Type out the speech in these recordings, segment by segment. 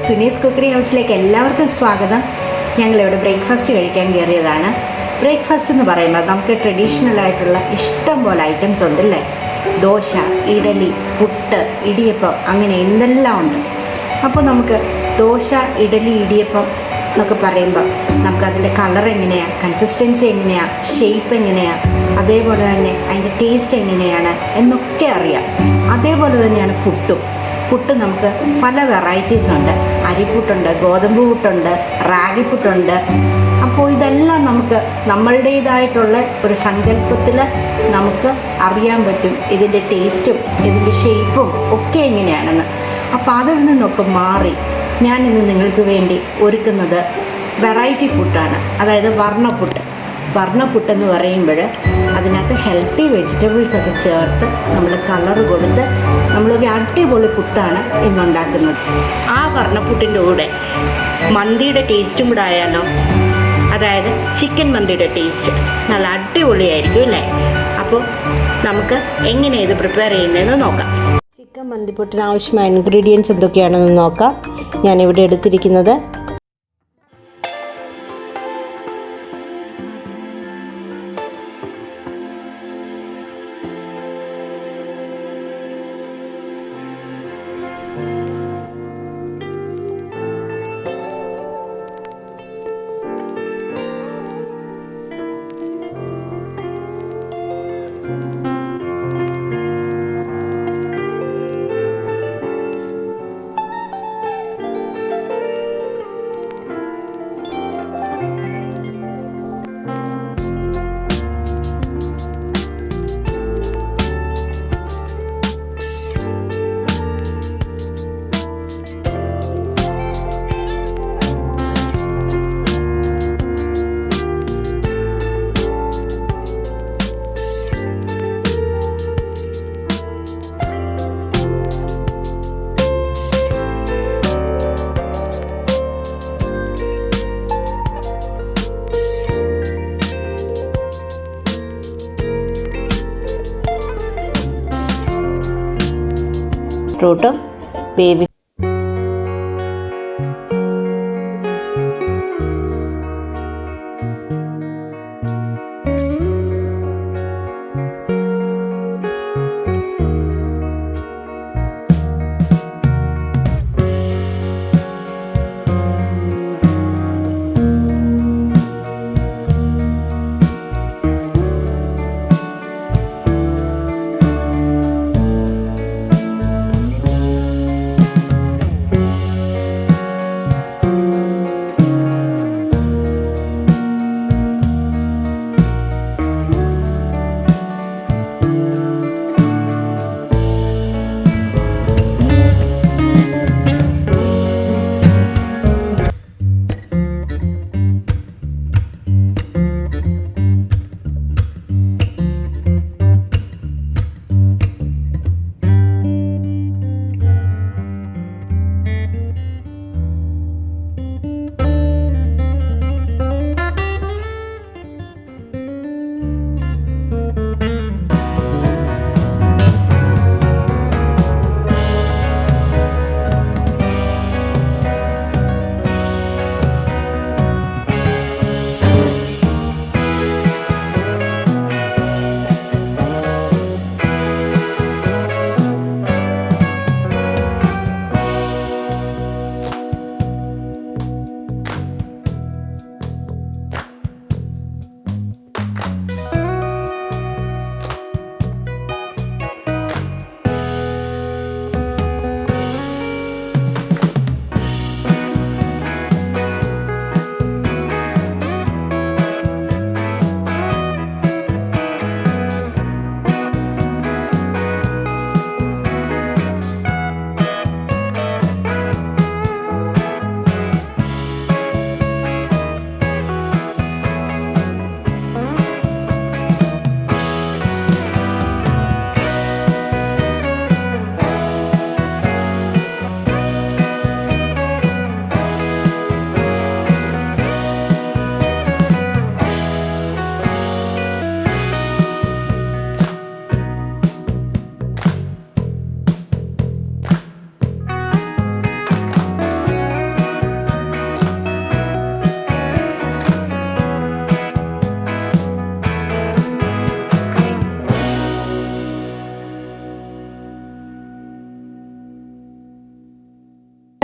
Suni's cookery ഹൗസിലേക്ക് എല്ലാവർക്കും സ്വാഗതം. ഞങ്ങളിവിടെ ബ്രേക്ക്ഫാസ്റ്റ് കഴിക്കാൻ കയറിയതാണ്. ബ്രേക്ക്ഫാസ്റ്റ് എന്ന് പറയുമ്പോൾ നമുക്ക് ട്രഡീഷണൽ ആയിട്ടുള്ള ഇഷ്ടം പോലെ ഐറ്റംസ് ഉണ്ടല്ലേ. ദോശ, ഇഡലി, പുട്ട്, ഇടിയപ്പം, അങ്ങനെ എന്തെല്ലാം ഉണ്ട്. അപ്പോൾ നമുക്ക് ദോശ, ഇഡലി, ഇടിയപ്പം എന്നൊക്കെ പറയുമ്പോൾ നമുക്കതിൻ്റെ കളർ എങ്ങനെയാണ്, കൺസിസ്റ്റൻസി എങ്ങനെയാണ്, ഷേപ്പ് എങ്ങനെയാണ്, അതേപോലെ തന്നെ അതിൻ്റെ ടേസ്റ്റ് എങ്ങനെയാണ് എന്നൊക്കെ അറിയാം. അതേപോലെ തന്നെയാണ് പുട്ട് നമുക്ക് പല വെറൈറ്റീസ് ഉണ്ട്. അരിപ്പുട്ടുണ്ട്, ഗോതമ്പ് പുട്ടുണ്ട്, റാഗി പുട്ടുണ്ട്. അപ്പോൾ ഇതെല്ലാം നമുക്ക് നമ്മളുടേതായിട്ടുള്ള ഒരു സങ്കല്പത്തിൽ നമുക്ക് അറിയാൻ പറ്റും ഇതിൻ്റെ ടേസ്റ്റും ഇതിൻ്റെ ഷേപ്പും ഒക്കെ എങ്ങനെയാണെന്ന്. അപ്പോൾ അതിൽ നിന്നൊക്കെ മാറി ഞാൻ ഇന്ന് നിങ്ങൾക്ക് വേണ്ടി ഒരുക്കുന്നത് വെറൈറ്റി പുട്ടാണ്. അതായത് വർണ്ണപ്പുട്ടെന്ന് പറയുമ്പോൾ അതിനകത്ത് ഹെൽത്തി വെജിറ്റബിൾസ് ഒക്കെ ചേർത്ത് നമ്മൾ കളർ കൊടുത്ത് നമ്മളൊരു അടിപൊളി പുട്ടാണ് ഇന്നുണ്ടാക്കുന്നത്. ആ വർണ്ണപ്പുട്ടിൻ്റെ കൂടെ മന്തിയുടെ ടേസ്റ്റും കൂടെ ആയാലോ, അതായത് ചിക്കൻ മന്തിയുടെ ടേസ്റ്റ് നല്ല അടിപൊളിയായിരിക്കും അല്ലേ. അപ്പോൾ നമുക്ക് എങ്ങനെ ഇത് പ്രിപ്പയർ ചെയ്യുന്നതെന്ന് നോക്കാം. ചിക്കൻ മന്തിപ്പുട്ടിന് ആവശ്യമായ ഇൻഗ്രീഡിയൻസ് എന്തൊക്കെയാണെന്ന് നോക്കാം. ഞാനിവിടെ എടുത്തിരിക്കുന്നത് ഫ്രൂട്ടും വേവി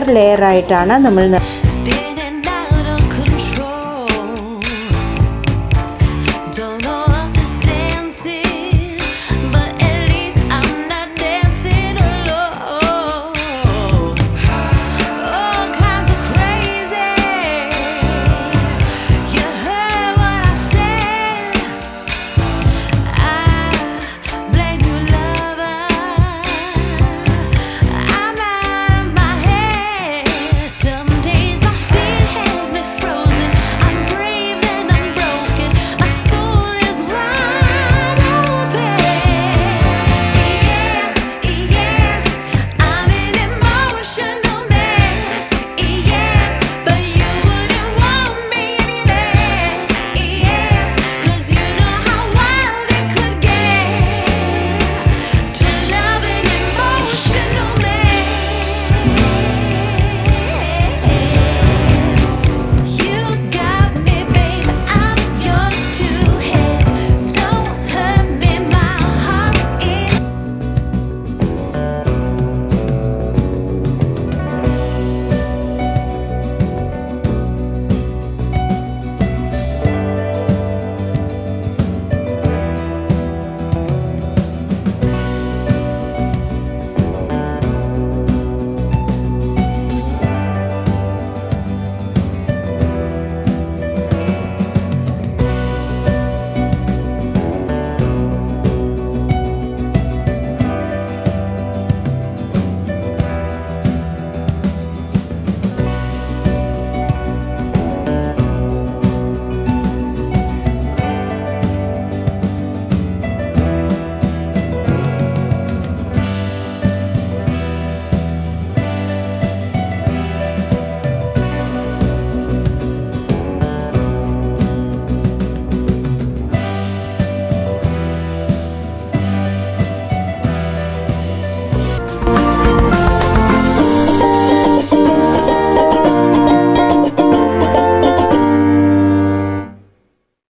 ലെയർ ആയിട്ടാണ് നമ്മൾ